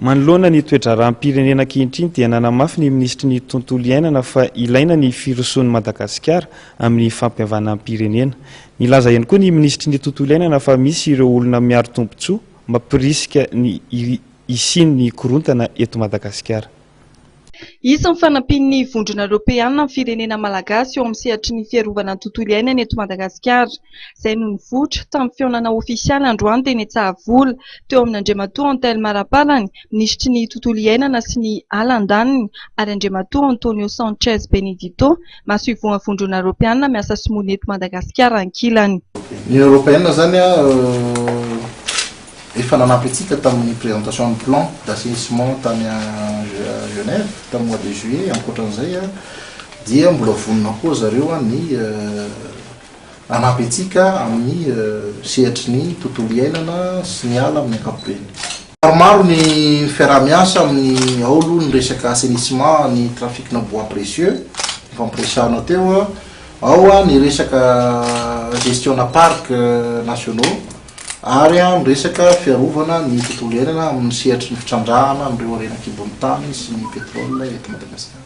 Manoloana ny toetra rahanpirenena ankehitriny dia nanamafy ny ministry ny tontolo iainana fa ilaina ny firosoan'ny Madagasikara amin'ny fampihavanam-pirenena. Nilaza ihany koa ny ministry ny tontolo iainana fa misy ireo olona miaro tombontsoa mampirisika ny isian'ny korontana eto Madagasikara. Isan'ny fanampin'ny vondrona Europeana amin'ny firenena malagasy eo amin'ny sehatry ny fiarovana ny tontolo iainana eto Madagasikara. Izay no nivoatra tamin'ny fihaonana ofisialy androany teny Tsahavola teo amin'ny Andriamatoa Antel Marapalany, ministry ny tontolo iainana sy ny ala andaniny, ary Andriamatoa Antonio Sanchez Benedito, mahasoivon'ny vondrona Europeana miasa simoana eto Madagasikara ankilany. Ny Europeana zany efa nanampy antsika tamin'ny présentation du plan d'assainissement tany Genève tamin'ny mois de juillet. Ankoatran'izay dia mbola vonona koa zareo ny nanampy antsika amin'ny sehatry ny tontolo iainana sy ny ala amin'ny ankapobeny. Maromaro ny fiarah-miasa amin'ny ao aloha ny resaka assainissement ny trafic-na bois précieux fampiresahanao teo, ao ny resaka gestion-na parcs nationaux, ary resaka fiarovana ny tontolo iainana amin'ny sehatry ny fitrandrahana amin'ireo arenan-kibon'ny tany sy ny pétrole eto Madagasikara.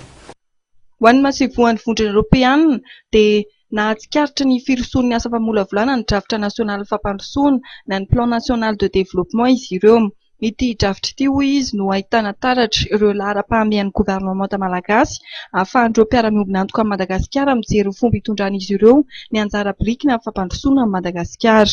Ho an'ny mahasoivon'ny vondrona Europeana dia nahatsikaritra ny firosoan'ny asa famolavolana ny drafitra nasionaly fampandrosoana na ny plan national de développement izy ireo. Ity drafitra ity hoy izy no ahitana taratra ireo laharam-pahamehan'ny gouvernemanta malagasy ahafahandreo mpiara-miombina antoka amin'ny Madagasikara mijery fomba itondran'izy ireo ny anjara biriky na fampandrosoana amin'ny Madagasikara.